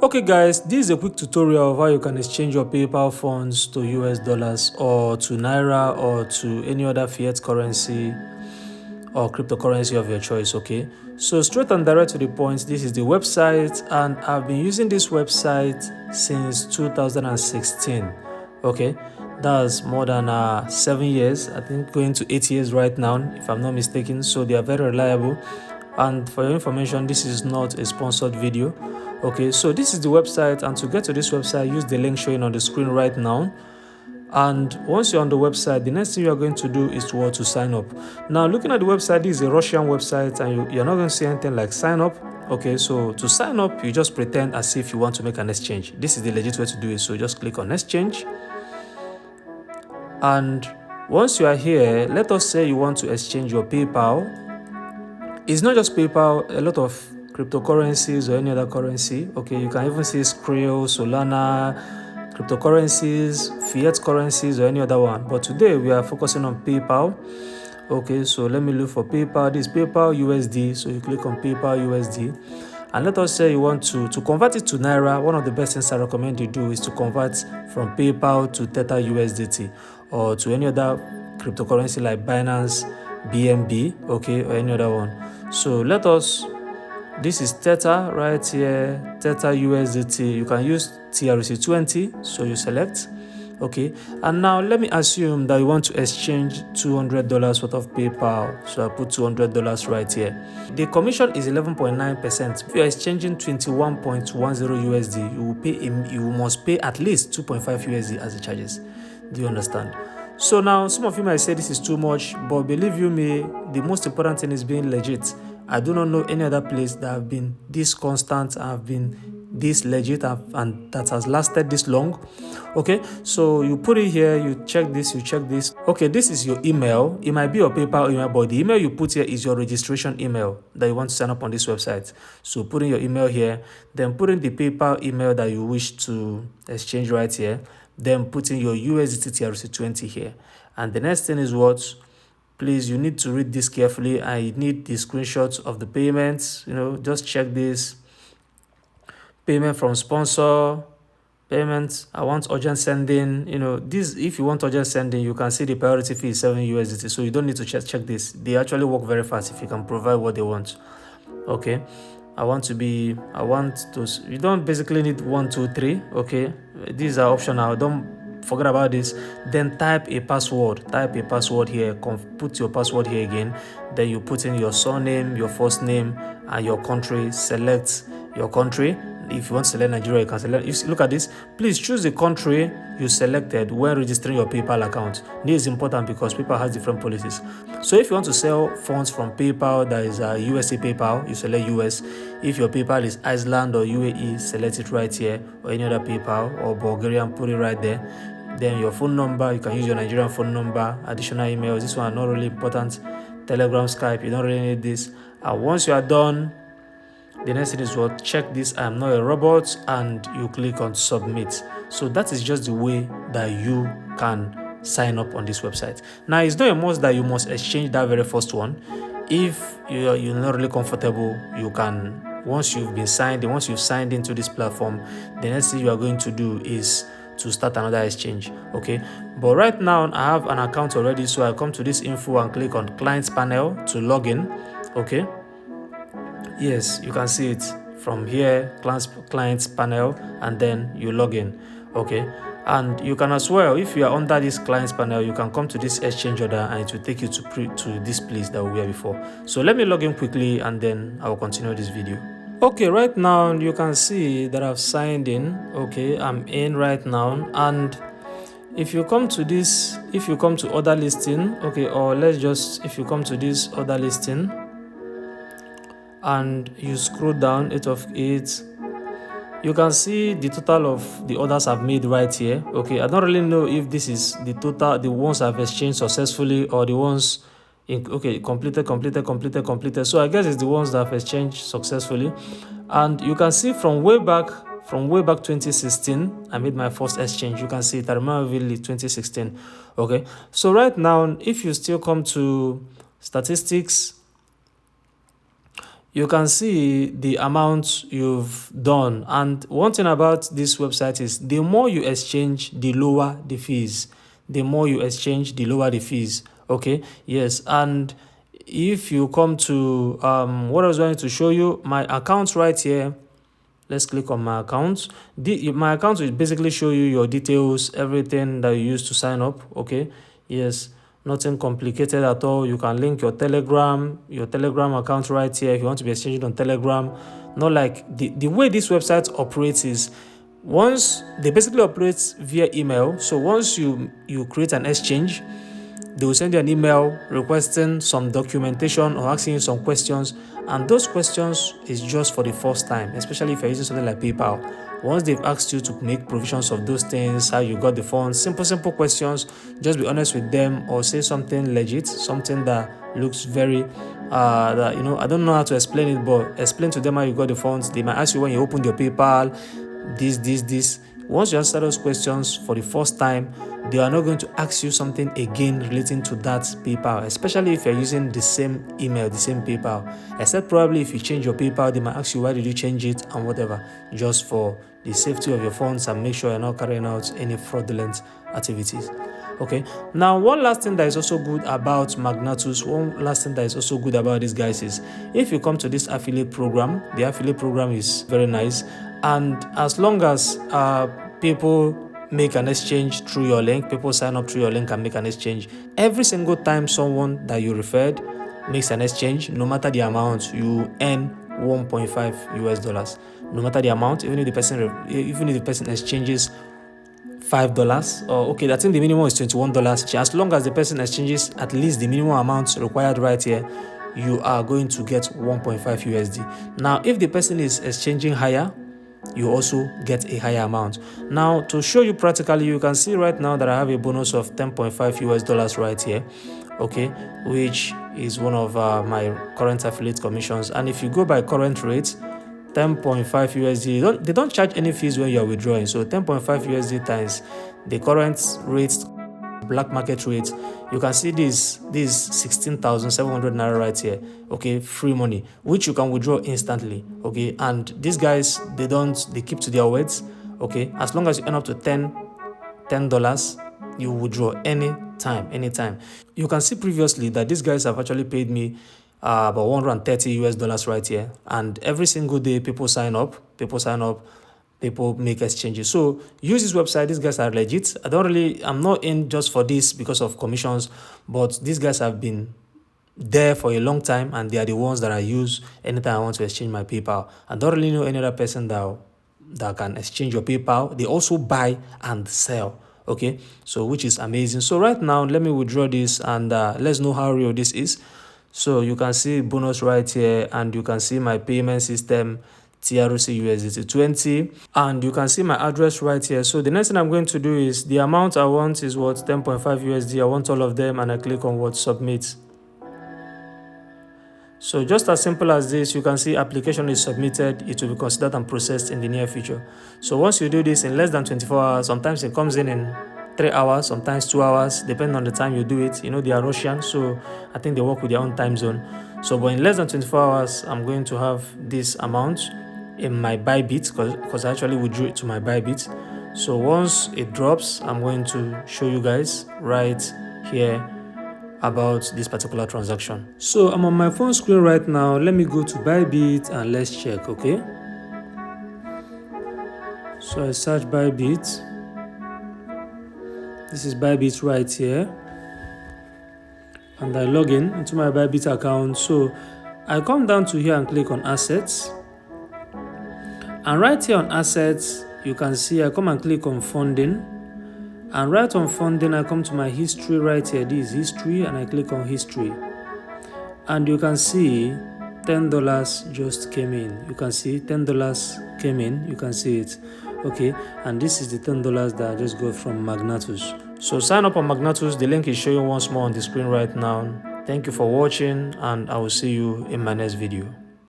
Okay guys, this is a quick tutorial of how you can exchange your PayPal funds to US dollars or to Naira or to any other fiat currency or cryptocurrency of your choice. Okay, so straight and direct to the point, this is the website and I've been using this website since 2016. Okay, that's more than 7 years, I think going to 8 years right now if I'm not mistaken. So they are very reliable, and for your information, this is not a sponsored video. Okay, so this is the website, and to get to this website, use the link showing on the screen right now. And once you're on the website, the next thing you are going to do is to sign up. Now, looking at the website, this is a Russian website, and you're not going to see anything like sign up. Okay, so to sign up, you just pretend as if you want to make an exchange. This is the legit way to do it. So just click on exchange. And once you are here, let us say you want to exchange your PayPal. It's not just PayPal, a lot of cryptocurrencies or any other currency. Okay, you can even see Skrill, Solana, cryptocurrencies, fiat currencies, or any other one. But today we are focusing on PayPal. Okay, so let me look for PayPal. This is PayPal USD. So you click on PayPal USD. And let us say you want to convert it to Naira. One of the best things I recommend you do is to convert from PayPal to Theta USDT or to any other cryptocurrency like Binance, BNB, okay, or any other one. So this is Theta right here, Theta USDT. You can use TRC20, so you select, okay. And now let me assume that you want to exchange $200 worth of PayPal. So I put $200 right here. The commission is 11.9%. If you're exchanging 21.10 USD, you must pay at least 2.5 USD as the charges. Do you understand? So now some of you might say this is too much, but believe you me, the most important thing is being legit. I do not know any other place that have been this constant and have been this legit and that has lasted this long. Okay, so you put it here, you check this, you check this. Okay, this is your email. It might be your PayPal email, but the email you put here is your registration email that you want to sign up on this website. So put in your email here, then put in the PayPal email that you wish to exchange right here, then put in your USDT TRC20 here. And the next thing is what? Please, you need to read this carefully. I need the screenshots of the payments. Just check this. Payment from sponsor, payments. I want urgent sending. This, if you want urgent sending, you can see the priority fee is 7 USDT. So you don't need to check this. They actually work very fast if you can provide what they want. Okay. You don't basically need 1, 2, 3. Okay. These are optional. Don't forget about this. Then type a password here. Put your password here again. Then you put in your surname, your first name, and your country. Select your country. If you want to select Nigeria, you can select. If you look at this, please choose the country you selected when registering your PayPal account. This is important because PayPal has different policies. So if you want to sell funds from PayPal, that is USA PayPal, you select US. If your PayPal is Iceland or UAE, select it right here, or any other PayPal, or Bulgarian, put it right there. Then your phone number, you can use your Nigerian phone number. Additional emails, this one are not really important. Telegram, Skype, you don't really need this. And once you are done, the next thing is what? Check this, I am not a robot, and you click on submit. So that is just the way that you can sign up on this website. Now, it's not a must that you must exchange that very first one. If you're not really comfortable, you can, once you've signed into this platform, the next thing you are going to do is to start another exchange. Okay, but right now I have an account already, so I come to this info and click on clients panel to log in. Okay, yes, you can see it from here, clients panel, and then you log in. Okay, and you can as well, if you are under this clients panel, you can come to this exchange order and it will take you to this place that we were before. So let me log in quickly and then I will continue this video. Okay, right now you can see that I've signed in. Okay, I'm in right now, and if you come to order listing, okay, or if you come to this order listing and you scroll down 8 of 8, you can see the total of the orders I've made right here. Okay, I don't really know if this is the total, the ones I've exchanged successfully, or the ones completed. So I guess it's the ones that I've exchanged successfully. And you can see from way back 2016, I made my first exchange. You can see it. I remember vividly 2016. Okay, so right now, if you still come to statistics, you can see the amount you've done. And one thing about this website is the more you exchange, the lower the fees. The more you exchange, the lower the fees. Okay, yes. And if you come to what I was going to show you, my account right here. Let's click on my account. My account will basically show you your details, everything that you use to sign up. Okay, yes, nothing complicated at all. You can link your Telegram account right here if you want to be exchanging on Telegram. Not like the way this website operates is, once they basically operate via email. So once you create an exchange, they will send you an email requesting some documentation or asking you some questions, and those questions is just for the first time, especially if you're using something like PayPal. Once they've asked you to make provisions of those things, how you got the funds, simple questions, just be honest with them or say something legit, something that looks very that I don't know how to explain it, but explain to them how you got the funds. They might ask you when you opened your PayPal, this. Once you answer those questions for the first time, they are not going to ask you something again relating to that PayPal, especially if you're using the same email, the same PayPal. Except probably if you change your PayPal, they might ask you why did you change it and whatever, just for the safety of your funds and make sure you're not carrying out any fraudulent activities. Okay, now one last thing that is also good about Magnatus, these guys is, if you come to this affiliate program, the affiliate program is very nice, and as long as people make an exchange through your link, people sign up through your link and make an exchange, every single time someone that you referred makes an exchange, no matter the amount, you earn $1.5. No matter the amount, even if the person exchanges $5, or okay, I think the minimum is $21. As long as the person exchanges at least the minimum amount required right here, you are going to get $1.5. Now, if the person is exchanging higher, you also get a higher amount. Now, to show you practically, you can see right now that I have a bonus of $10.5 right here, okay, which is one of my current affiliate commissions. And if you go by current rate, $10.5, they don't charge any fees when you are withdrawing. So $10.5 times the current rate, black market rate, you can see this 16,700 naira right here, okay, free money, which you can withdraw instantly. Okay, and these guys, they keep to their words. Okay, as long as you earn up to $10, you withdraw anytime. You can see previously that these guys have actually paid me about $130 right here, and every single day people sign up, people make exchanges. So use this website. These guys are legit. I'm not in just for this because of commissions, but these guys have been there for a long time, and they are the ones that I use anytime I want to exchange my PayPal. I don't really know any other person that can exchange your PayPal. They also buy and sell. Okay, so which is amazing. So right now, let me withdraw this, and let's know how real this is. So you can see bonus right here, and you can see my payment system, TRC USDT 20, and you can see my address right here. So the next thing I'm going to do is, the amount I want is what, $10.5 USD. I want all of them, and I click on what, submit. So just as simple as this, you can see application is submitted. It will be considered and processed in the near future. So once you do this in less than 24 hours, sometimes it comes in 3 hours, sometimes 2 hours, depending on the time you do it. They are Russian, so I think they work with their own time zone. So, but in less than 24 hours, I'm going to have this amount in my Bybit, because I actually withdrew it to my Bybit. So once it drops, I'm going to show you guys right here about this particular transaction. So I'm on my phone screen right now. Let me go to Bybit and let's check. Okay, so I search Bybit. This is Bybit right here, and I log in into my Bybit account. So I come down to here and click on assets, and right here on assets, you can see I come and click on funding, and right on funding, I come to my history right here. This is history, and I click on history, and you can see $10 just came in. You can see $10 came in. You can see it. Okay, and this is the $10 that I just got from Magnatus. So sign up on Magnatus. The link is showing once more on the screen right now. Thank you for watching, and I will see you in my next video.